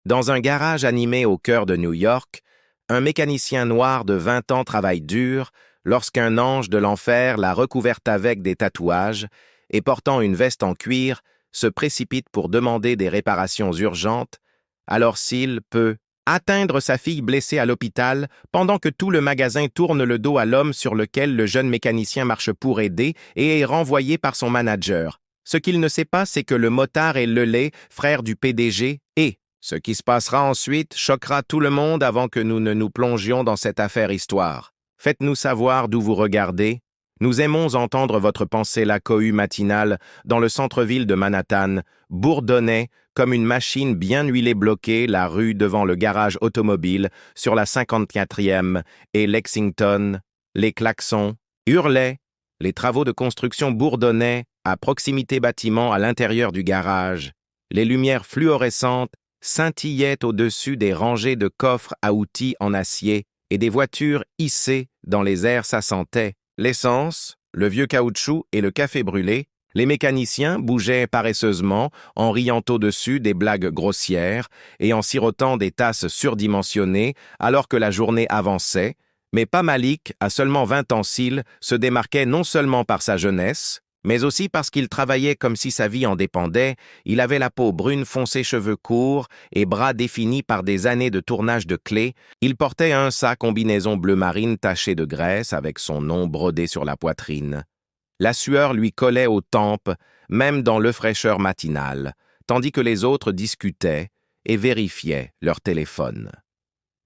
Dans un garage animé au cœur de New York, un mécanicien noir de 20 ans travaille dur lorsqu'un ange de l'enfer l'a recouverte avec des tatouages et portant une veste en cuir se précipite pour demander des réparations urgentes, alors s'il peut atteindre sa fille blessée à l'hôpital pendant que tout le magasin tourne le dos à l'homme sur lequel le jeune mécanicien marche pour aider et est renvoyé par son manager. Ce qu'il ne sait pas, c'est que le motard est Lelay, frère du PDG, et ce qui se passera ensuite choquera tout le monde avant que nous ne nous plongions dans cette affaire histoire. Faites-nous savoir d'où vous regardez. Nous aimons entendre votre pensée la cohue matinale dans le centre-ville de Manhattan, bourdonnait comme une machine bien huilée bloquée la rue devant le garage automobile sur la 54e et Lexington. Les klaxons hurlaient, les travaux de construction bourdonnaient à proximité bâtiment à l'intérieur du garage. Les lumières fluorescentes scintillaient au-dessus des rangées de coffres à outils en acier et des voitures hissées dans les airs s'assentaient. L'essence, le vieux caoutchouc et le café brûlé, les mécaniciens bougeaient paresseusement en riant au-dessus des blagues grossières et en sirotant des tasses surdimensionnées alors que la journée avançait, mais pas Malik, à seulement 20 ans s'il, se démarquait non seulement par sa jeunesse, mais aussi parce qu'il travaillait comme si sa vie en dépendait. Il avait la peau brune foncée, cheveux courts et bras définis par des années de tournage de clés. Il portait un sac combinaison bleu marine taché de graisse avec son nom brodé sur la poitrine. La sueur lui collait aux tempes, même dans le fraîcheur matinale, tandis que les autres discutaient et vérifiaient leur téléphone.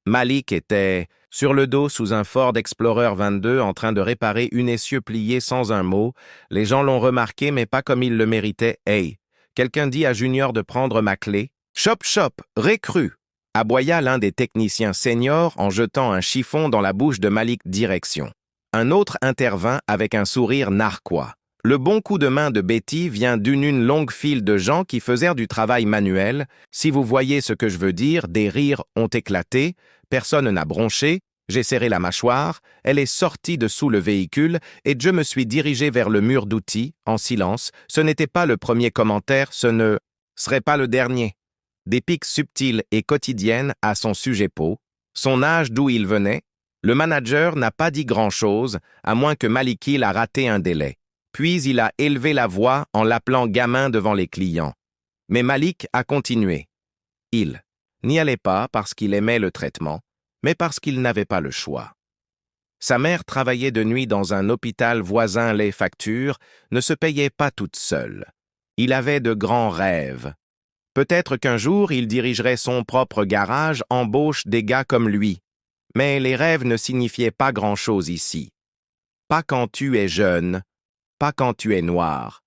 Malik était sur le dos sous un Ford Explorer 22 en train de réparer une essieu pliée sans un mot. Les gens l'ont remarqué, mais pas comme il le méritait. « Hey, quelqu'un dit à Junior de prendre ma clé. »« Chop, chop, récru !» aboya l'un des techniciens seniors en jetant un chiffon dans la bouche de Malik direction. Un autre intervint avec un sourire narquois. Le bon coup de main de Betty vient d'une longue file de gens qui faisaient du travail manuel. Si vous voyez ce que je veux dire, des rires ont éclaté, personne n'a bronché, j'ai serré la mâchoire, elle est sortie de sous le véhicule et je me suis dirigé vers le mur d'outils, en silence. Ce n'était pas le premier commentaire, ce ne serait pas le dernier. Des piques subtiles et quotidiennes à son sujet peau, son âge d'où il venait. Le manager n'a pas dit grand-chose, à moins que Maliki l'a raté un délai. Puis il a élevé la voix en l'appelant gamin devant les clients. Mais Malik a continué. Il n'y allait pas parce qu'il aimait le traitement, mais parce qu'il n'avait pas le choix. Sa mère travaillait de nuit dans un hôpital voisin. Les factures ne se payaient pas toutes seules. Il avait de grands rêves. Peut-être qu'un jour il dirigerait son propre garage, embauche des gars comme lui. Mais les rêves ne signifiaient pas grand-chose ici. Pas quand tu es jeune, pas quand tu es noir.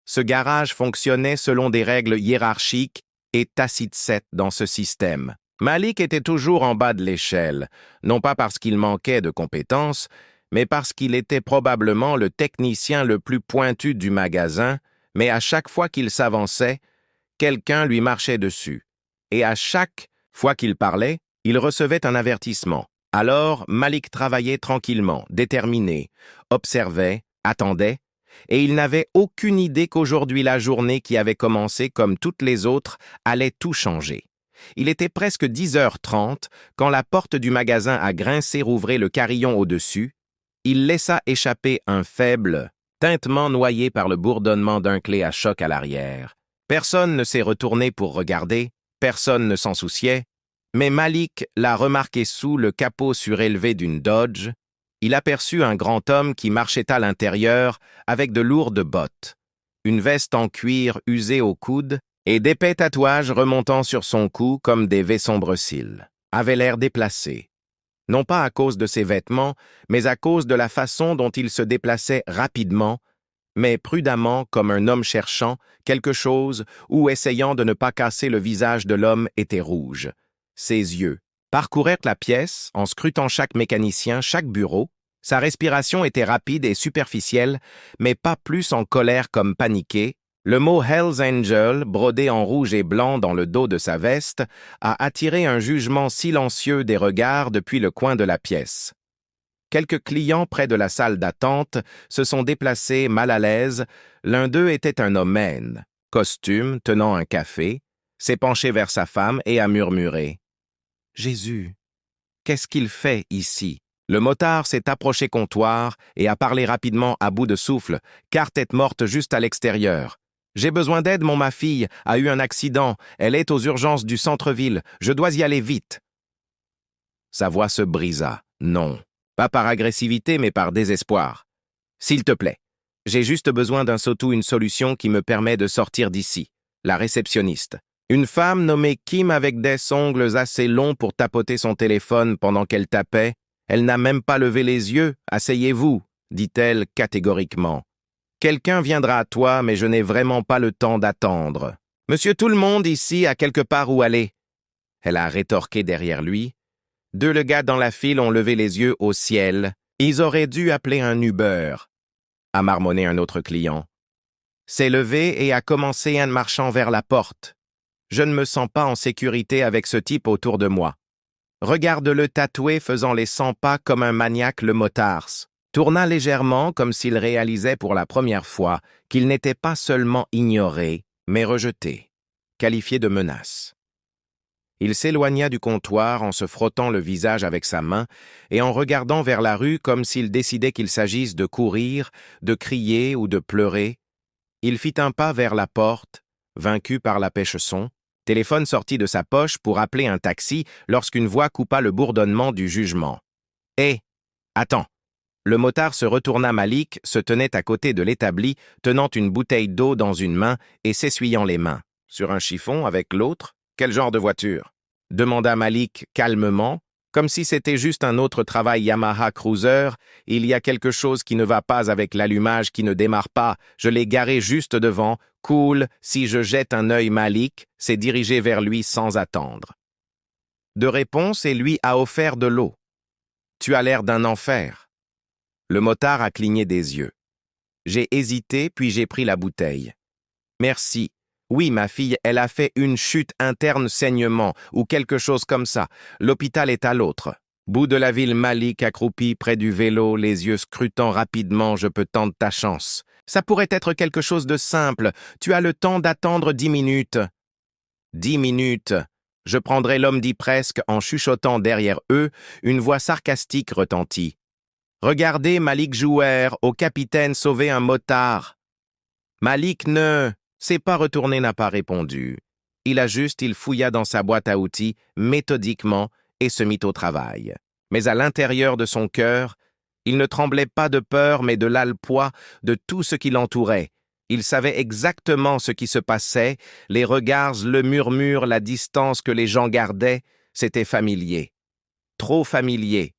Ce garage fonctionnait selon des règles hiérarchiques et tacites dans ce système. Malik était toujours en bas de l'échelle, non pas parce qu'il manquait de compétences, mais parce qu'il était probablement le technicien le plus pointu du magasin, mais à chaque fois qu'il s'avançait, quelqu'un lui marchait dessus. Et à chaque fois qu'il parlait, il recevait un avertissement. Alors, Malik travaillait tranquillement, déterminé, observait, attendait, et il n'avait aucune idée qu'aujourd'hui la journée qui avait commencé comme toutes les autres allait tout changer. Il était presque 10h30 quand la porte du magasin à grincer rouvrait le carillon au-dessus. Il laissa échapper un faible tintement noyé par le bourdonnement d'un clé à choc à l'arrière. Personne ne s'est retourné pour regarder, personne ne s'en souciait, mais Malik l'a remarqué sous le capot surélevé d'une Dodge. Il aperçut un grand homme qui marchait à l'intérieur avec de lourdes bottes, une veste en cuir usée au coude et d'épais tatouages remontant sur son cou comme des V sombres-cils. Avait l'air déplacé, non pas à cause de ses vêtements, mais à cause de la façon dont il se déplaçait rapidement, mais prudemment comme un homme cherchant quelque chose ou essayant de ne pas casser le visage de l'homme était rouge. Ses yeux parcoururent la pièce en scrutant chaque mécanicien, chaque bureau. Sa respiration était rapide et superficielle, mais pas plus en colère comme paniqué. Le mot « Hells Angel » brodé en rouge et blanc dans le dos de sa veste a attiré un jugement silencieux des regards depuis le coin de la pièce. Quelques clients près de la salle d'attente se sont déplacés mal à l'aise. L'un d'eux était un homme, costume, tenant un café, s'est penché vers sa femme et a murmuré. « Jésus, qu'est-ce qu'il fait ici ?» Le motard s'est approché comptoir et a parlé rapidement à bout de souffle, car tête morte juste à l'extérieur. « J'ai besoin d'aide, ma fille a eu un accident. Elle est aux urgences du centre-ville. Je dois y aller vite. » Sa voix se brisa. Non, pas par agressivité, mais par désespoir. « S'il te plaît, j'ai juste besoin d'un surtout une solution qui me permet de sortir d'ici. » La réceptionniste. Une femme nommée Kim avec des ongles assez longs pour tapoter son téléphone pendant qu'elle tapait. Elle n'a même pas levé les yeux. « Asseyez-vous » dit-elle catégoriquement. « Quelqu'un viendra à toi, mais je n'ai vraiment pas le temps d'attendre. Monsieur tout le monde ici a quelque part où aller. » Elle a rétorqué derrière lui. Deux le gars dans la file ont levé les yeux au ciel. Ils auraient dû appeler un Uber. A marmonné un autre client. S'est levé et a commencé un marchant vers la porte. Je ne me sens pas en sécurité avec ce type autour de moi. Regarde-le tatoué faisant les 100 pas comme un maniaque le motard. Tourna légèrement comme s'il réalisait pour la première fois qu'il n'était pas seulement ignoré, mais rejeté, qualifié de menace. Il s'éloigna du comptoir en se frottant le visage avec sa main et en regardant vers la rue comme s'il décidait qu'il s'agisse de courir, de crier ou de pleurer. Il fit un pas vers la porte, vaincu par la pêche-son. Téléphone sortit de sa poche pour appeler un taxi lorsqu'une voix coupa le bourdonnement du jugement. « Hé, attends !» Le motard se retourna. Malik se tenait à côté de l'établi, tenant une bouteille d'eau dans une main et s'essuyant les mains. « Sur un chiffon avec l'autre ? Quel genre de voiture ?» demanda Malik calmement, comme si c'était juste un autre travail Yamaha Cruiser. « Il y a quelque chose qui ne va pas avec l'allumage qui ne démarre pas. Je l'ai garé juste devant. Cool, si je jette un œil. » Malik s'est dirigé vers lui sans attendre. De réponse, et lui a offert de l'eau. « Tu as l'air d'un enfer. » Le motard a cligné des yeux. J'ai hésité, puis j'ai pris la bouteille. « Merci. Oui, ma fille, elle a fait une chute interne, saignement, ou quelque chose comme ça. L'hôpital est à l'autre. » Bout de la ville. Malik accroupi près du vélo, les yeux scrutant rapidement. « Je peux tenter ta chance. Ça pourrait être quelque chose de simple. Tu as le temps d'attendre 10 minutes. » 10 minutes. Je prendrai l'homme dit presque en chuchotant derrière eux. Une voix sarcastique retentit. « Regardez, Malik Jouer, au capitaine sauver un motard. » Malik ne s'est pas retourné, n'a pas répondu. Il fouilla dans sa boîte à outils méthodiquement et se mit au travail. Mais à l'intérieur de son cœur, il ne tremblait pas de peur, mais de l'alpoids de tout ce qui l'entourait. Il savait exactement ce qui se passait, les regards, le murmure, la distance que les gens gardaient, c'était familier. Trop familier.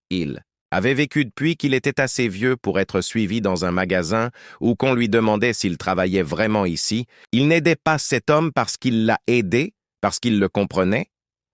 Il avait vécu depuis qu'il était assez vieux pour être suivi dans un magasin ou qu'on lui demandait s'il travaillait vraiment ici. Il n'aidait pas cet homme parce qu'il l'a aidé, parce qu'il le comprenait.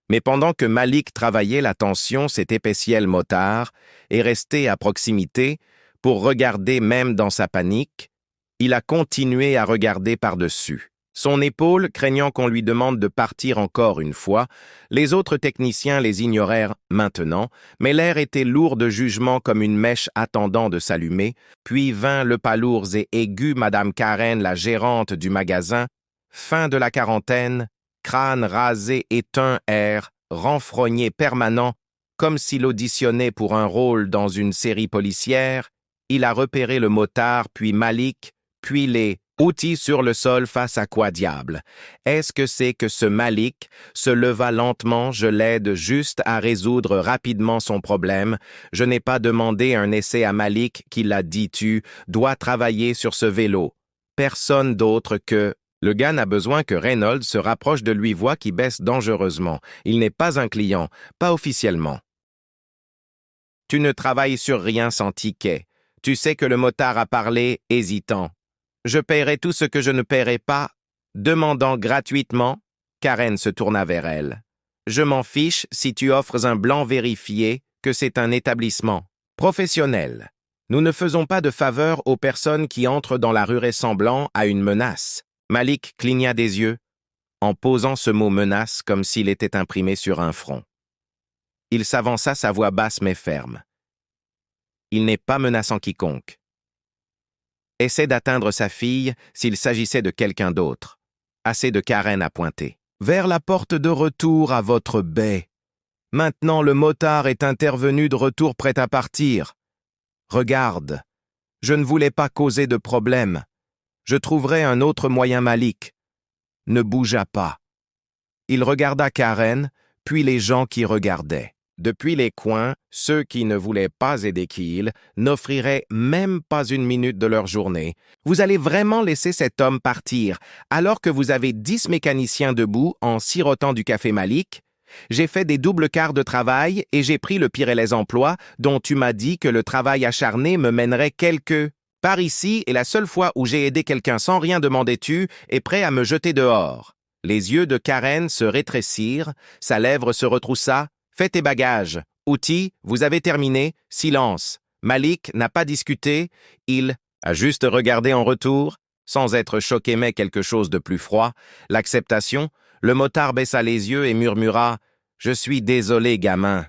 Mais pendant que Malik travaillait, l'attention s'est épaissie le motard et resté à proximité pour regarder même dans sa panique. Il a continué à regarder par-dessus son épaule, craignant qu'on lui demande de partir encore une fois. Les autres techniciens les ignorèrent maintenant, mais l'air était lourd de jugement comme une mèche attendant de s'allumer. Puis vint le palourd et aigu Madame Karen, la gérante du magasin, fin de la quarantaine, crâne rasé et teint air, renfrogné permanent, comme s'il auditionnait pour un rôle dans une série policière. Il a repéré le motard, puis Malik, puis les outils sur le sol. Face à quoi diable est-ce que c'est que ce Malik se leva lentement? Je l'aide juste à résoudre rapidement son problème. Je n'ai pas demandé un essai à Malik qui l'a dit. Tu dois travailler sur ce vélo. Personne d'autre que... Le gars n'a besoin que Reynolds se rapproche de lui, voix qui baisse dangereusement. Il n'est pas un client, pas officiellement. Tu ne travailles sur rien sans ticket. Tu sais que le motard a parlé, hésitant. Je paierai tout ce que je ne paierai pas, demandant gratuitement. Karen se tourna vers elle. Je m'en fiche si tu offres un blanc vérifié que c'est un établissement professionnel. Nous ne faisons pas de faveur aux personnes qui entrent dans la rue ressemblant à une menace. Malik cligna des yeux, en posant ce mot menace comme s'il était imprimé sur un front. Il s'avança, sa voix basse mais ferme. Il n'est pas menaçant quiconque. Essaie d'atteindre sa fille s'il s'agissait de quelqu'un d'autre. Assez de Karen à pointer. vers la porte de retour à votre baie. Maintenant le motard est intervenu de retour prêt à partir. Regarde, je ne voulais pas causer de problème. Je trouverai un autre moyen, Malik. Ne bougea pas. Il regarda Karen, puis les gens qui regardaient. Depuis les coins, ceux qui ne voulaient pas aider Keel n'offriraient même pas une minute de leur journée. Vous allez vraiment laisser cet homme partir, alors que vous avez 10 mécaniciens debout en sirotant du café Malik? J'ai fait des doubles quarts de travail et j'ai pris le Pirelez Emploi dont tu m'as dit que le travail acharné me mènerait quelque... Par ici est la seule fois où j'ai aidé quelqu'un sans rien demander, tu es prêt à me jeter dehors. Les yeux de Karen se rétrécirent, sa lèvre se retroussa. Fais tes bagages. Outil, vous avez terminé. Silence. Malik n'a pas discuté. Il a juste regardé en retour, sans être choqué mais quelque chose de plus froid. L'acceptation. Le motard baissa les yeux et murmura « Je suis désolé, gamin. »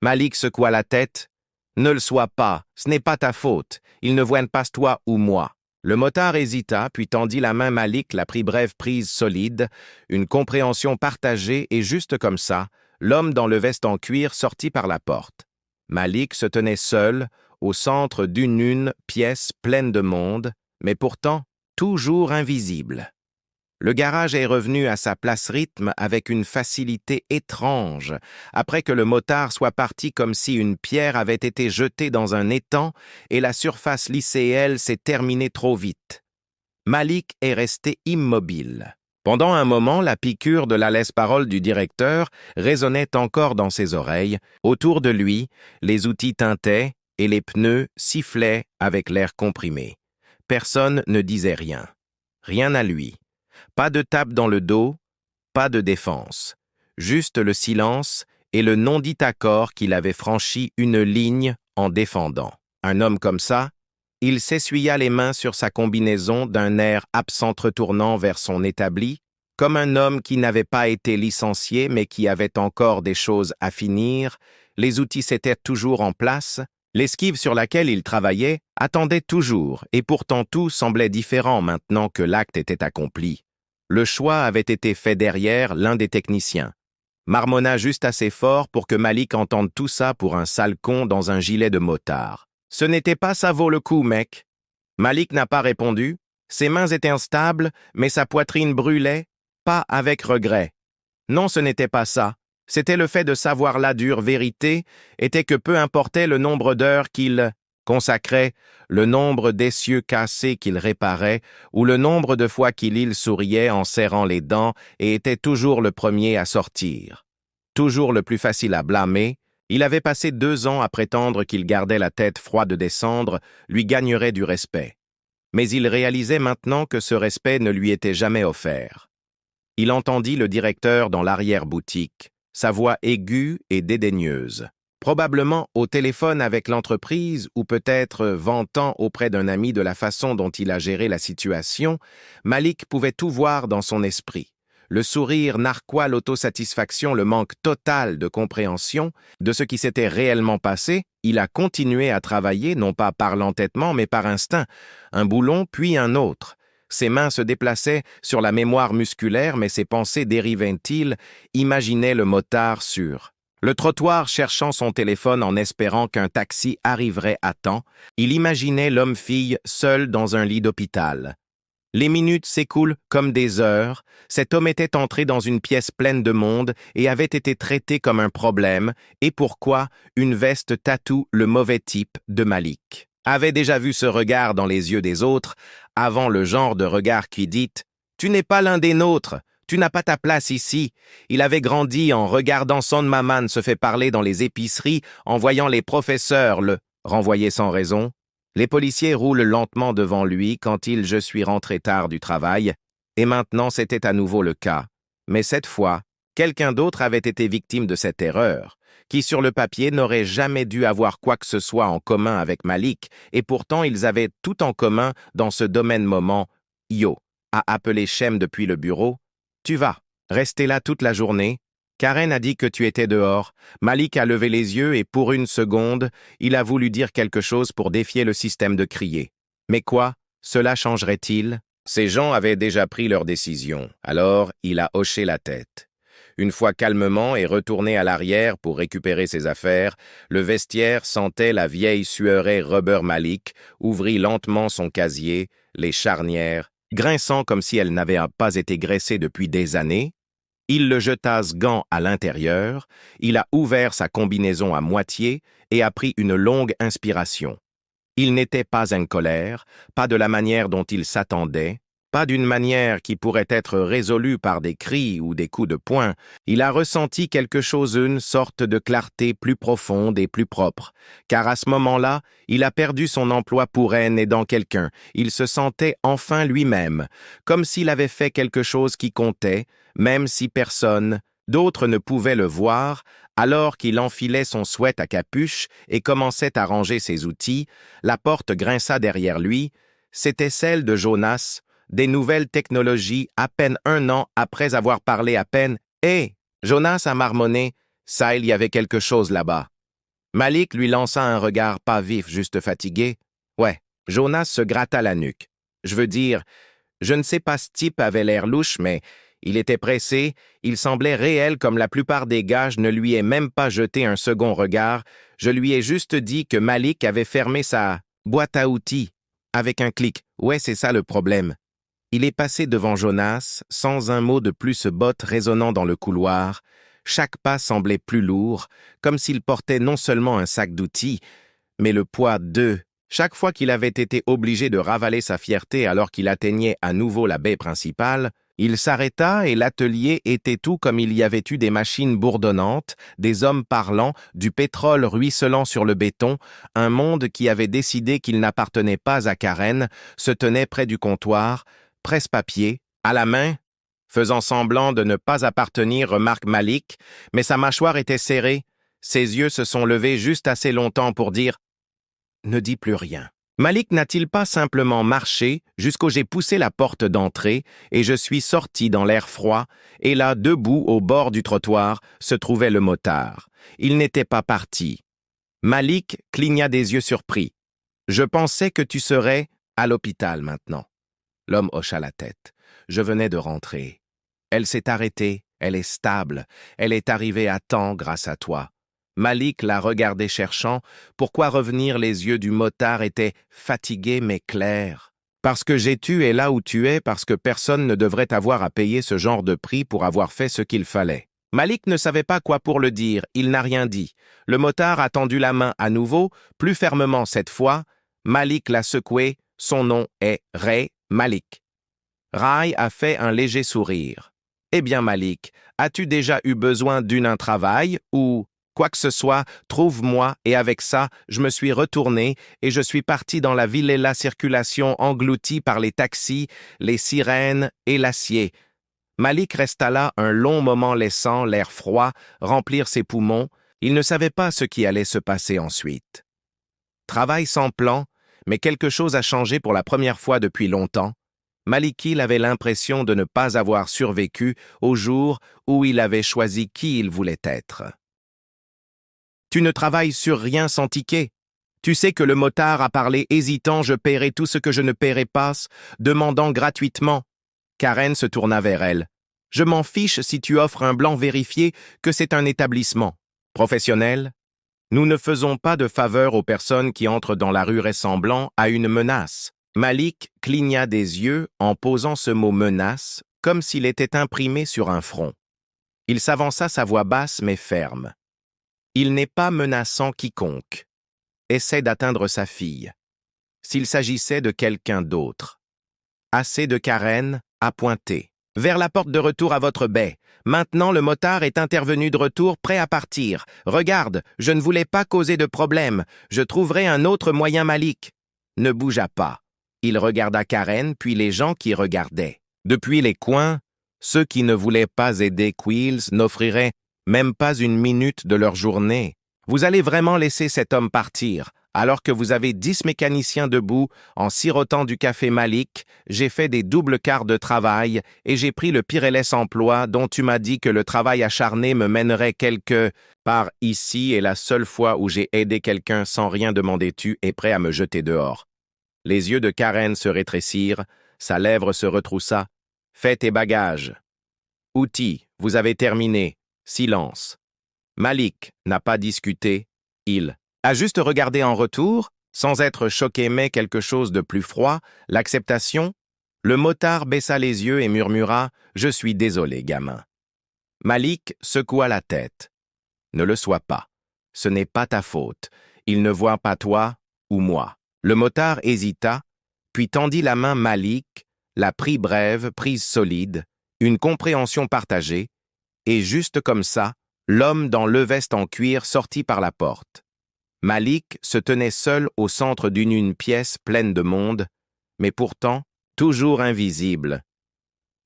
Malik secoua la tête. « Ne le sois pas, ce n'est pas ta faute. Il ne voit pas toi ou moi. » Le motard hésita, puis tendit la main. Malik la prit, brève prise solide, une compréhension partagée et juste comme ça, l'homme dans le veste en cuir sortit par la porte. Malik se tenait seul, au centre d'une pièce pleine de monde, mais pourtant toujours invisible. Le garage est revenu à sa place rythme avec une facilité étrange, après que le motard soit parti comme si une pierre avait été jetée dans un étang et la surface lycéenne s'est terminée trop vite. Malik est resté immobile. Pendant un moment, la piqûre de la laisse-parole du directeur résonnait encore dans ses oreilles. Autour de lui, les outils tintaient et les pneus sifflaient avec l'air comprimé. Personne ne disait rien. Rien à lui. Pas de tape dans le dos, pas de défense. Juste le silence et le non-dit accord qu'il avait franchi une ligne en défendant. Un homme comme ça, il s'essuya les mains sur sa combinaison d'un air absent retournant vers son établi, comme un homme qui n'avait pas été licencié mais qui avait encore des choses à finir. Les outils s'étaient toujours en place, l'esquive sur laquelle il travaillait attendait toujours, et pourtant tout semblait différent maintenant que l'acte était accompli. Le choix avait été fait derrière l'un des techniciens. Marmonna juste assez fort pour que Malik entende tout ça pour un sale con dans un gilet de motard. Ce n'était pas ça vaut le coup, mec. Malik n'a pas répondu. Ses mains étaient instables, mais sa poitrine brûlait, pas avec regret. Non, ce n'était pas ça. C'était le fait de savoir la dure vérité, était que peu importait le nombre d'heures qu'il consacrait, le nombre d'essieux cassés qu'il réparait, ou le nombre de fois qu'il souriait en serrant les dents et était toujours le premier à sortir. Toujours le plus facile à blâmer, il avait passé 2 ans à prétendre qu'il gardait la tête froide des cendres, lui gagnerait du respect. Mais il réalisait maintenant que ce respect ne lui était jamais offert. Il entendit le directeur dans l'arrière-boutique, sa voix aiguë et dédaigneuse. Probablement au téléphone avec l'entreprise ou peut-être vantant auprès d'un ami de la façon dont il a géré la situation, Malik pouvait tout voir dans son esprit. Le sourire narquois, l'autosatisfaction, le manque total de compréhension de ce qui s'était réellement passé, il a continué à travailler, non pas par l'entêtement, mais par instinct, un boulon puis un autre. Ses mains se déplaçaient sur la mémoire musculaire, mais ses pensées dérivaient-ils, imaginaient le motard sur le trottoir cherchant son téléphone en espérant qu'un taxi arriverait à temps, il imaginait l'homme-fille seul dans un lit d'hôpital. Les minutes s'écoulent comme des heures, cet homme était entré dans une pièce pleine de monde et avait été traité comme un problème, et pourquoi une veste tatoue le mauvais type de Malik. Avait déjà vu ce regard dans les yeux des autres, avant le genre de regard qui dit « Tu n'es pas l'un des nôtres ». Tu n'as pas ta place ici. Il avait grandi en regardant son maman se fait parler dans les épiceries, en voyant les professeurs le renvoyer sans raison. Les policiers roulent lentement devant lui quand je suis rentré tard du travail, et maintenant c'était à nouveau le cas. Mais cette fois, quelqu'un d'autre avait été victime de cette erreur, qui sur le papier n'aurait jamais dû avoir quoi que ce soit en commun avec Malik, et pourtant ils avaient tout en commun dans ce domaine moment. Yo a appelé Shem depuis le bureau. Tu vas rester là toute la journée. Karen a dit que tu étais dehors. Malik a levé les yeux et pour une seconde, il a voulu dire quelque chose pour défier le système de crier. Mais quoi, cela changerait-il? Ces gens avaient déjà pris leur décision, alors il a hoché la tête. Une fois calmement et retourné à l'arrière pour récupérer ses affaires, le vestiaire sentait la vieille sueurée Rubber Malik, ouvrit lentement son casier, les charnières, grinçant comme si elle n'avait pas été graissée depuis des années. Il le jeta ce gant à l'intérieur, il a ouvert sa combinaison à moitié et a pris une longue inspiration. Il n'était pas en colère, pas de la manière dont il s'attendait, pas d'une manière qui pourrait être résolue par des cris ou des coups de poing. Il a ressenti quelque chose, une sorte de clarté plus profonde et plus propre, car à ce moment-là, il a perdu son emploi pour haine et dans quelqu'un. Il se sentait enfin lui-même, comme s'il avait fait quelque chose qui comptait, même si personne, d'autres ne pouvaient le voir, alors qu'il enfilait son sweat à capuche et commençait à ranger ses outils. La porte grinça derrière lui. C'était celle de Jonas, des nouvelles technologies, à peine un an après avoir parlé à peine. « Hé !» Jonas a marmonné. Ça, il y avait quelque chose là-bas. Malik lui lança un regard pas vif, juste fatigué. Ouais, Jonas se gratta la nuque. Je veux dire, je ne sais pas, ce type avait l'air louche, mais il était pressé, il semblait réel comme la plupart des gars. Je ne lui ai même pas jeté un second regard. Je lui ai juste dit que Malik avait fermé sa boîte à outils avec un clic. Ouais, c'est ça le problème. Il est passé devant Jonas, sans un mot de plus, bottes résonnant dans le couloir. Chaque pas semblait plus lourd, comme s'il portait non seulement un sac d'outils, mais le poids d'eux. Chaque fois qu'il avait été obligé de ravaler sa fierté alors qu'il atteignait à nouveau la baie principale, il s'arrêta et l'atelier était tout comme il y avait eu des machines bourdonnantes, des hommes parlant, du pétrole ruisselant sur le béton, un monde qui avait décidé qu'il n'appartenait pas à Karen, se tenait près du comptoir, presse-papier, à la main, faisant semblant de ne pas appartenir, remarque Malik, mais sa mâchoire était serrée, ses yeux se sont levés juste assez longtemps pour dire « Ne dis plus rien ». Malik n'a-t-il pas simplement marché jusqu'où j'ai poussé la porte d'entrée et je suis sorti dans l'air froid, et là, debout au bord du trottoir, se trouvait le motard. Il n'était pas parti. Malik cligna des yeux surpris. « Je pensais que tu serais à l'hôpital maintenant. » L'homme hocha la tête. « Je venais de rentrer. Elle s'est arrêtée, elle est stable, elle est arrivée à temps grâce à toi. » Malik la regardait cherchant. Pourquoi revenir? Les yeux du motard étaient fatigués mais clairs. « Parce que tu es là où tu es, parce que personne ne devrait avoir à payer ce genre de prix pour avoir fait ce qu'il fallait. » Malik ne savait pas quoi pour le dire, il n'a rien dit. Le motard a tendu la main à nouveau, plus fermement cette fois. Malik l'a secoué, son nom est Ray Malik. Ray a fait un léger sourire. « Eh bien Malik, as-tu déjà eu besoin d'un travail ou quoi que ce soit, trouve-moi » et avec ça, je me suis retourné et je suis parti dans la ville et la circulation engloutie par les taxis, les sirènes et l'acier. Malik resta là un long moment laissant l'air froid remplir ses poumons. Il ne savait pas ce qui allait se passer ensuite. Travail sans plan, mais quelque chose a changé pour la première fois depuis longtemps. Maliki avait l'impression de ne pas avoir survécu au jour où il avait choisi qui il voulait être. « Tu ne travailles sur rien sans ticket. Tu sais que le motard a parlé hésitant, je paierai tout ce que je ne paierai pas, demandant gratuitement. » Karen se tourna vers elle. « Je m'en fiche si tu offres un blanc vérifié que c'est un établissement. Professionnel, nous ne faisons pas de faveur aux personnes qui entrent dans la rue ressemblant à une menace. » Malik cligna des yeux en posant ce mot « menace » comme s'il était imprimé sur un front. Il s'avança, sa voix basse mais ferme. « Il n'est pas menaçant quiconque. Essaie d'atteindre sa fille. S'il s'agissait de quelqu'un d'autre. Assez de Karen à pointer. Vers la porte de retour à votre baie. Maintenant, le motard est intervenu de retour, prêt à partir. Regarde, je ne voulais pas causer de problème. Je trouverai un autre moyen. Malik ne bougea pas. Il regarda Karen, puis les gens qui regardaient. Depuis les coins, ceux qui ne voulaient pas aider Quills n'offriraient même pas une minute de leur journée. Vous allez vraiment laisser cet homme partir, alors que vous avez 10 mécaniciens debout, en sirotant du café. Malik, j'ai fait des doubles quarts de travail et j'ai pris le Pireless emploi dont tu m'as dit que le travail acharné me mènerait quelque part. Ici est la seule fois où j'ai aidé quelqu'un sans rien demander. Tu es prêt à me jeter dehors. » Les yeux de Karen se rétrécirent, Sa lèvre se retroussa. « Fais tes bagages. » « Outil, vous avez terminé. » Silence. Malik n'a pas discuté. Il a juste regardé en retour, sans être choqué mais quelque chose de plus froid, l'acceptation. Le motard baissa les yeux et murmura « Je suis désolé, gamin. » Malik secoua la tête. « Ne le sois pas. Ce n'est pas ta faute. Il ne voit pas toi ou moi. » Le motard hésita, puis tendit la main. Malik la prit brève, prise solide, une compréhension partagée, et juste comme ça, l'homme dans le veste en cuir sortit par la porte. Malik se tenait seul au centre d'une pièce pleine de monde, mais pourtant toujours invisible.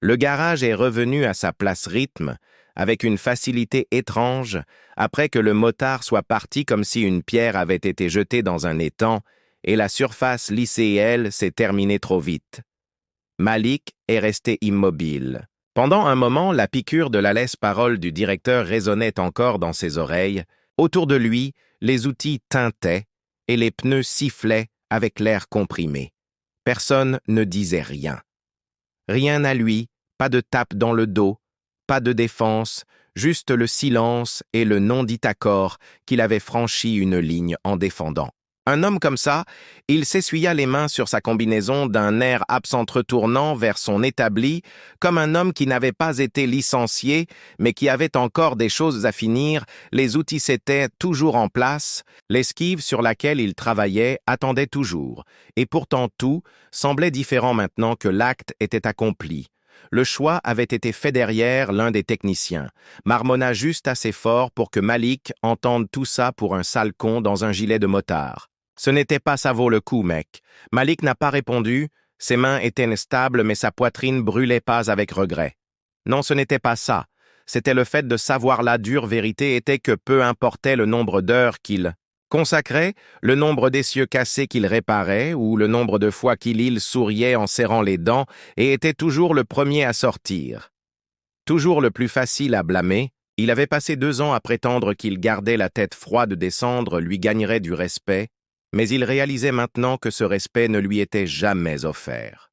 Le garage est revenu à sa place rythme, avec une facilité étrange, après que le motard soit parti comme si une pierre avait été jetée dans un étang, et la surface lissée, elle, s'est terminée trop vite. Malik est resté immobile. Pendant un moment, la piqûre de la laisse-parole du directeur résonnait encore dans ses oreilles. Autour de lui, les outils tintaient et les pneus sifflaient avec l'air comprimé. Personne ne disait rien. Rien à lui, pas de tape dans le dos, pas de défense, juste le silence et le non-dit accord qu'il avait franchi une ligne en défendant. Un homme comme ça, il s'essuya les mains sur sa combinaison d'un air absent-retournant vers son établi, comme un homme qui n'avait pas été licencié, mais qui avait encore des choses à finir, les outils s'étaient toujours en place, l'esquive sur laquelle il travaillait attendait toujours, et pourtant tout semblait différent maintenant que l'acte était accompli. Le choix avait été fait derrière l'un des techniciens, marmonna juste assez fort pour que Malik entende tout ça pour un sale con dans un gilet de motard. Ce n'était pas ça vaut le coup, mec. Malik n'a pas répondu, ses mains étaient instables mais sa poitrine brûlait pas avec regret. Non, ce n'était pas ça. C'était le fait de savoir la dure vérité était que peu importait le nombre d'heures qu'il consacrait, le nombre d'essieux cassés qu'il réparait ou le nombre de fois qu'il souriait en serrant les dents et était toujours le premier à sortir. Toujours le plus facile à blâmer, il avait passé 2 ans à prétendre qu'il gardait la tête froide des cendres lui gagnerait du respect, mais il réalisait maintenant que ce respect ne lui était jamais offert.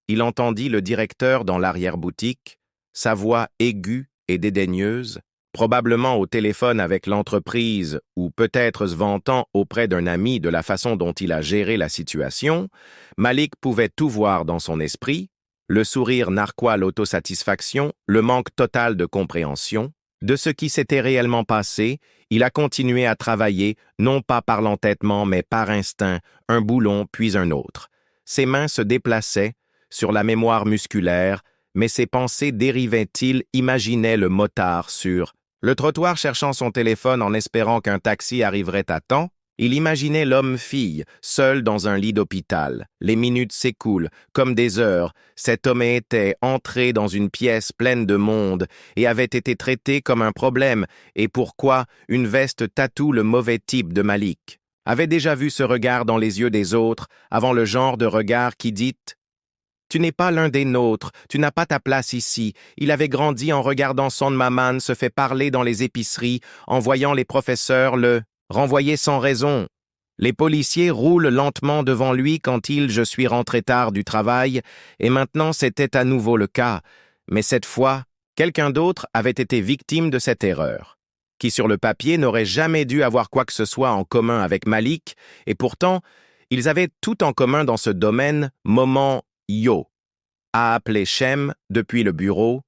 Il entendit le directeur dans l'arrière-boutique, sa voix aiguë et dédaigneuse, probablement au téléphone avec l'entreprise ou peut-être se vantant auprès d'un ami de la façon dont il a géré la situation. Malik pouvait tout voir dans son esprit, le sourire narquois, l'autosatisfaction, le manque total de compréhension. De ce qui s'était réellement passé, il a continué à travailler, non pas par l'entêtement, mais par instinct, un boulon puis un autre. Ses mains se déplaçaient sur la mémoire musculaire, mais ses pensées dérivaient-ils, imaginaient le motard sur le trottoir cherchant son téléphone en espérant qu'un taxi arriverait à temps. Il imaginait l'homme-fille, seul dans un lit d'hôpital. Les minutes s'écoulent, comme des heures. Cet homme était entré dans une pièce pleine de monde et avait été traité comme un problème. Et pourquoi une veste tatoue le mauvais type de Malik? Avait déjà vu ce regard dans les yeux des autres, avant le genre de regard qui dit « Tu n'es pas l'un des nôtres, tu n'as pas ta place ici. » Il avait grandi en regardant son maman se fait parler dans les épiceries, en voyant les professeurs le renvoyé sans raison. Les policiers roulent lentement devant lui quand je suis rentré tard du travail, et maintenant c'était à nouveau le cas. Mais cette fois, quelqu'un d'autre avait été victime de cette erreur, qui sur le papier n'aurait jamais dû avoir quoi que ce soit en commun avec Malik, et pourtant, ils avaient tout en commun dans ce domaine, moment yo. A appelé Shem depuis le bureau.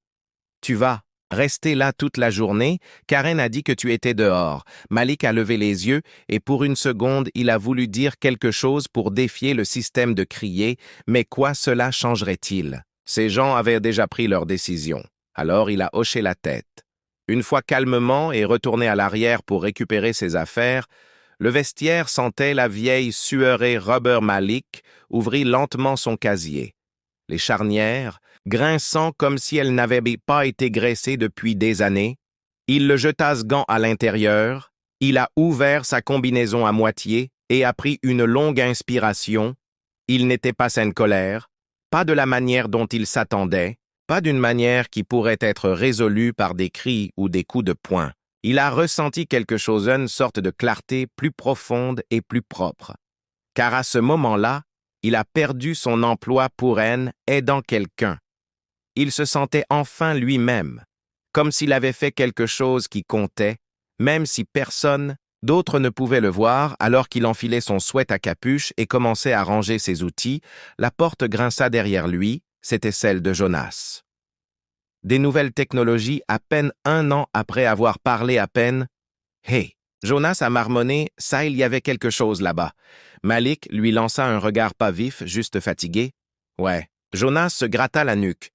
Tu vas rester là toute la journée, Karen a dit que tu étais dehors. Malik a levé les yeux et pour une seconde, il a voulu dire quelque chose pour défier le système de crier, mais quoi cela changerait-il? Ces gens avaient déjà pris leur décision. Alors il a hoché la tête. Une fois calmement et retourné à l'arrière pour récupérer ses affaires, le vestiaire sentait la vieille sueurée Robert Malik ouvrit lentement son casier. Les charnières, grinçant comme si elles n'avaient pas été graissées depuis des années. Il le jeta ce gant à l'intérieur, il a ouvert sa combinaison à moitié et a pris une longue inspiration. Il n'était pas sans colère, pas de la manière dont il s'attendait, pas d'une manière qui pourrait être résolue par des cris ou des coups de poing. Il a ressenti quelque chose, une sorte de clarté plus profonde et plus propre. Car à ce moment-là, Il a perdu son emploi pour haine, aidant quelqu'un. Il se sentait enfin lui-même, comme s'il avait fait quelque chose qui comptait, même si personne d'autre ne pouvait le voir. Alors qu'il enfilait son sweat à capuche et commençait à ranger ses outils, la porte grinça derrière lui, c'était celle de Jonas. Des nouvelles technologies à peine 1 an après avoir parlé à peine. « Hey !» Jonas a marmonné, ça il y avait quelque chose là-bas. Malik lui lança un regard pas vif, juste fatigué. Ouais, Jonas se gratta la nuque.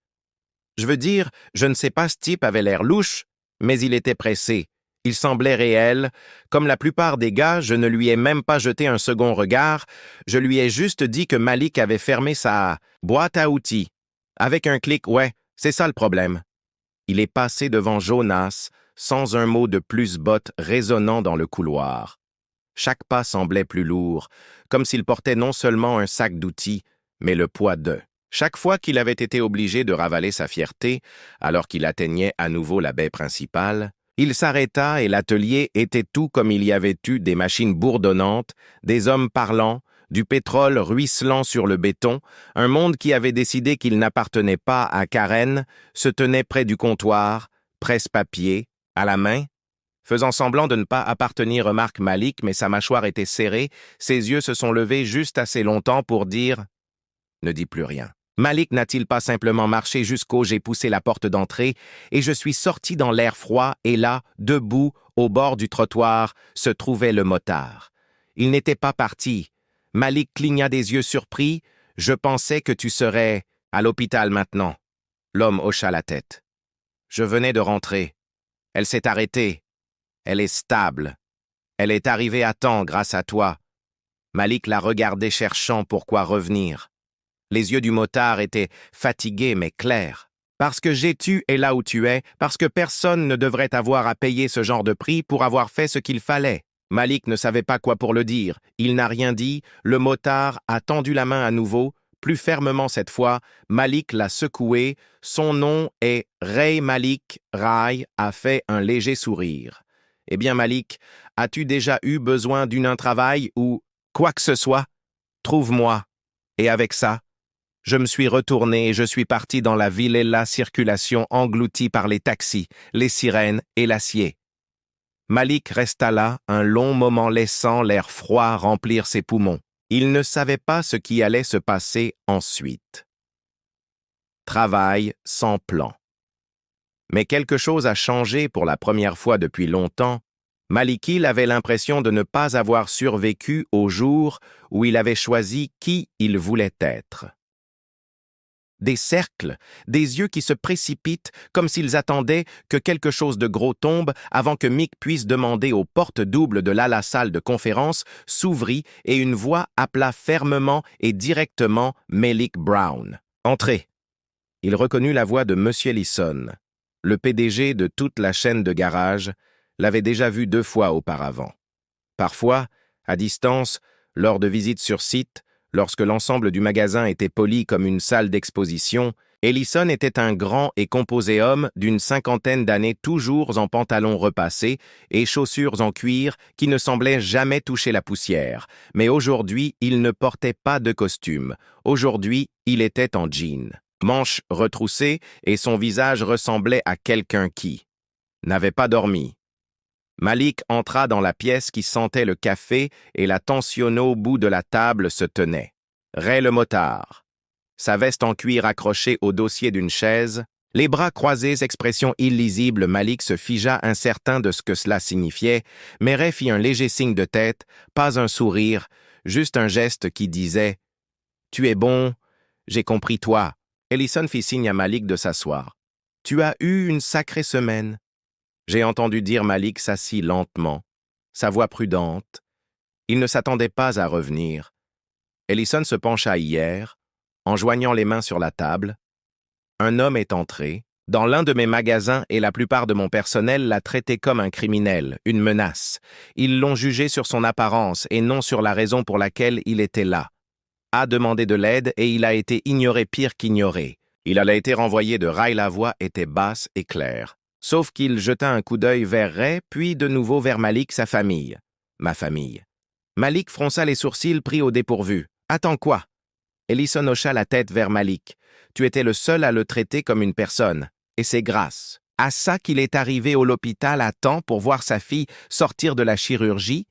Je veux dire, je ne sais pas, ce type avait l'air louche, mais il était pressé. Il semblait réel. Comme la plupart des gars, je ne lui ai même pas jeté un second regard. Je lui ai juste dit que Malik avait fermé sa boîte à outils. Avec un clic, ouais, c'est ça le problème. Il est passé devant Jonas, sans un mot de plus botte résonnant dans le couloir. Chaque pas semblait plus lourd, comme s'il portait non seulement un sac d'outils, mais le poids de. Chaque fois qu'il avait été obligé de ravaler sa fierté, alors qu'il atteignait à nouveau la baie principale, il s'arrêta et l'atelier était tout comme il y avait eu des machines bourdonnantes, des hommes parlants, du pétrole ruisselant sur le béton, un monde qui avait décidé qu'il n'appartenait pas à Karen, se tenait près du comptoir, presse-papier, à la main, faisant semblant de ne pas appartenir, remarque Malik, mais sa mâchoire était serrée, ses yeux se sont levés juste assez longtemps pour dire « Ne dis plus rien ». Malik n'a-t-il pas simplement marché jusqu'au j'ai poussé la porte d'entrée et je suis sorti dans l'air froid et là, debout, au bord du trottoir, se trouvait le motard. Il n'était pas parti. Malik cligna des yeux surpris. « Je pensais que tu serais à l'hôpital maintenant. » L'homme hocha la tête. « Je venais de rentrer. Elle s'est arrêtée. Elle est stable. Elle est arrivée à temps grâce à toi. » Malik la regardait cherchant pourquoi revenir. Les yeux du motard étaient fatigués mais clairs. « Parce que tu es là où tu es, parce que personne ne devrait avoir à payer ce genre de prix pour avoir fait ce qu'il fallait. » Malik ne savait pas quoi pour le dire. Il n'a rien dit. Le motard a tendu la main à nouveau, plus fermement cette fois. Malik l'a secoué. Son nom est Ray Malik. Ray a fait un léger sourire. « Eh bien, Malik, as-tu déjà eu besoin d'un travail ou quoi que ce soit? Trouve-moi. » Et avec ça, je me suis retourné et je suis parti dans la ville et la circulation engloutie par les taxis, les sirènes et l'acier. Malik resta là un long moment laissant l'air froid remplir ses poumons. Il ne savait pas ce qui allait se passer ensuite. Travail sans plan. Mais quelque chose a changé pour la première fois depuis longtemps. Malikil avait l'impression de ne pas avoir survécu au jour où il avait choisi qui il voulait être. Des cercles, des yeux qui se précipitent comme s'ils attendaient que quelque chose de gros tombe avant que Mick puisse demander aux portes doubles de la salle de conférence s'ouvrit et une voix appela fermement et directement Malik Brown. « Entrez !» Il reconnut la voix de M. Ellison. Le PDG de toute la chaîne de garage l'avait déjà vu 2 fois auparavant. Parfois, à distance, lors de visites sur site, lorsque l'ensemble du magasin était poli comme une salle d'exposition, Ellison était un grand et composé homme d'une 50aine d'années, toujours en pantalons repassés et chaussures en cuir qui ne semblaient jamais toucher la poussière. Mais aujourd'hui, il ne portait pas de costume. Aujourd'hui, il était en jean, manches retroussées, et son visage ressemblait à quelqu'un qui n'avait pas dormi. Malik entra dans la pièce qui sentait le café et la tension au bout de la table se tenait. Ray le motard. Sa veste en cuir accrochée au dossier d'une chaise, les bras croisés, expression illisible, Malik se figea incertain de ce que cela signifiait, mais Ray fit un léger signe de tête, pas un sourire, juste un geste qui disait « Tu es bon, j'ai compris toi. » Ellison fit signe à Malik de s'asseoir. « Tu as eu une sacrée semaine. » J'ai entendu dire. Malik s'assit lentement, sa voix prudente. Il ne s'attendait pas à revenir. Ellison se pencha hier, en joignant les mains sur la table. Un homme est entré dans l'un de mes magasins et la plupart de mon personnel l'a traité comme un criminel, une menace. Ils l'ont jugé sur son apparence et non sur la raison pour laquelle il était là. A demandé de l'aide et il a été ignoré pire qu'ignoré. Il a été renvoyé de Ray. La voix était basse et claire. Sauf qu'il jeta un coup d'œil vers Ray, puis de nouveau vers Malik, sa famille. Ma famille. Malik fronça les sourcils pris au dépourvu. Attends quoi? Ellison hocha la tête vers Malik. Tu étais le seul à le traiter comme une personne, et c'est grâce à ça qu'il est arrivé à l'hôpital à temps pour voir sa fille sortir de la chirurgie.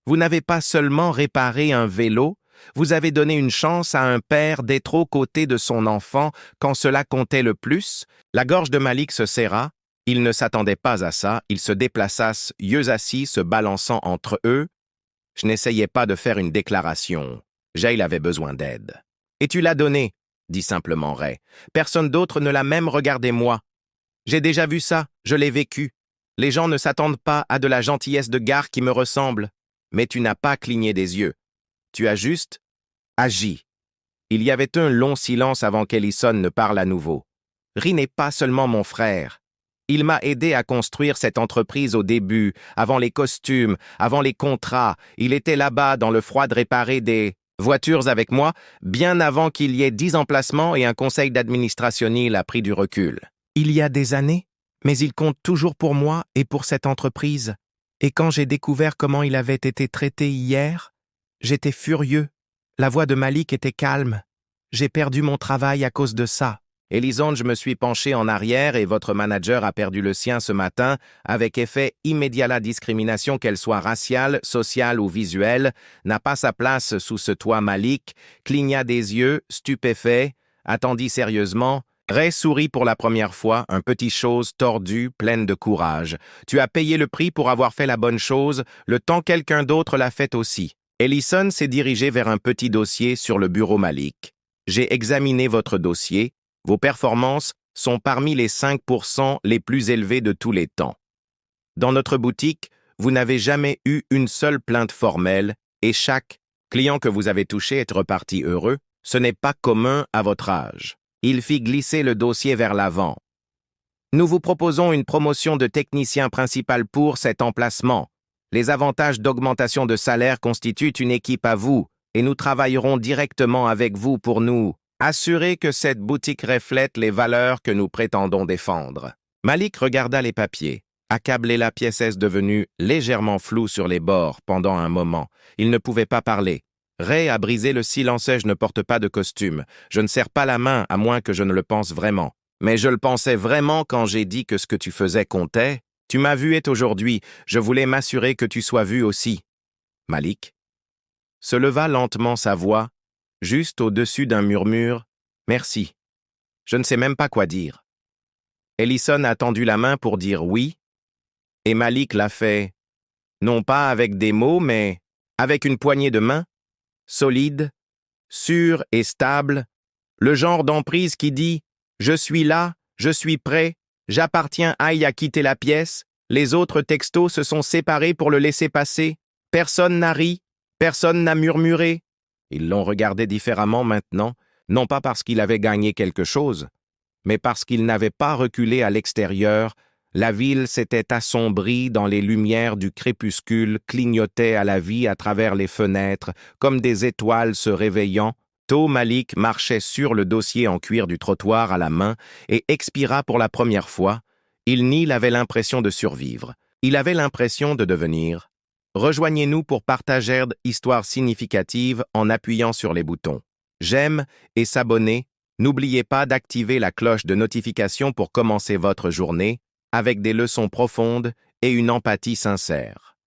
Vous n'avez pas seulement réparé un vélo, vous avez donné une chance à un père d'être aux côtés de son enfant quand cela comptait le plus. La gorge de Malik se serra. Il ne s'attendait pas à ça. Il se déplaça, yeux assis, se balançant entre eux. Je n'essayais pas de faire une déclaration. Jail avait besoin d'aide. « Et tu l'as donné » dit simplement Ray. « Personne d'autre ne l'a même regardé moi. J'ai déjà vu ça, je l'ai vécu. Les gens ne s'attendent pas à de la gentillesse de gare qui me ressemble. Mais tu n'as pas cligné des yeux. Tu as juste agi. » Il y avait un long silence avant qu'Ellison ne parle à nouveau. « Ray n'est pas seulement mon frère. Il m'a aidé à construire cette entreprise au début, avant les costumes, avant les contrats. Il était là-bas dans le froid de réparer des voitures avec moi, bien avant qu'il y ait 10 emplacements et un conseil d'administration. Il a pris du recul. Il y a des années, mais il compte toujours pour moi et pour cette entreprise. Et quand j'ai découvert comment il avait été traité hier, j'étais furieux. La voix de Malik était calme. J'ai perdu mon travail à cause de ça. Ellison, je me suis penché en arrière et votre manager a perdu le sien ce matin avec effet immédiat. La discrimination, qu'elle soit raciale, sociale ou visuelle, n'a pas sa place sous ce toit. Malik cligna des yeux, stupéfait, attendit sérieusement. Ray sourit pour la première fois, un petit chose tordue, pleine de courage. Tu as payé le prix pour avoir fait la bonne chose, le temps quelqu'un d'autre l'a fait aussi. Ellison s'est dirigé vers un petit dossier sur le bureau Malik. J'ai examiné votre dossier. Vos performances sont parmi les 5% les plus élevés de tous les temps. Dans notre boutique, vous n'avez jamais eu une seule plainte formelle et chaque client que vous avez touché est reparti heureux. Ce n'est pas commun à votre âge. Il fit glisser le dossier vers l'avant. Nous vous proposons une promotion de technicien principal pour cet emplacement. Les avantages d'augmentation de salaire constituent une équipe à vous et nous travaillerons directement avec vous pour nous assurer que cette boutique reflète les valeurs que nous prétendons défendre. Malik regarda les papiers. Accablé, la pièce est devenue légèrement floue sur les bords pendant un moment. Il ne pouvait pas parler. Ray a brisé le silence. Je ne porte pas de costume. Je ne serre pas la main à moins que je ne le pense vraiment. Mais je le pensais vraiment quand j'ai dit que ce que tu faisais comptait. Tu m'as vu et aujourd'hui, je voulais m'assurer que tu sois vu aussi. Malik se leva lentement, sa voix juste au-dessus d'un murmure. « Merci. Je ne sais même pas quoi dire. » Ellison a tendu la main pour dire oui, et Malik l'a fait, non pas avec des mots, mais avec une poignée de main, solide, sûre et stable, le genre d'emprise qui dit « Je suis là, je suis prêt, j'appartiens à quitter la pièce, les autres textos se sont séparés pour le laisser passer, personne n'a ri, personne n'a murmuré. » Ils l'ont regardé différemment maintenant, non pas parce qu'il avait gagné quelque chose, mais parce qu'il n'avait pas reculé à l'extérieur. La ville s'était assombrie dans les lumières du crépuscule, clignotait à la vie à travers les fenêtres, comme des étoiles se réveillant. Malik marchait sur le dossier en cuir du trottoir à la main et expira pour la première fois. Il avait l'impression de survivre. Il avait l'impression de devenir. Rejoignez-nous pour partager d'histoires significatives en appuyant sur les boutons j'aime et s'abonner. N'oubliez pas d'activer la cloche de notification pour commencer votre journée avec des leçons profondes et une empathie sincère.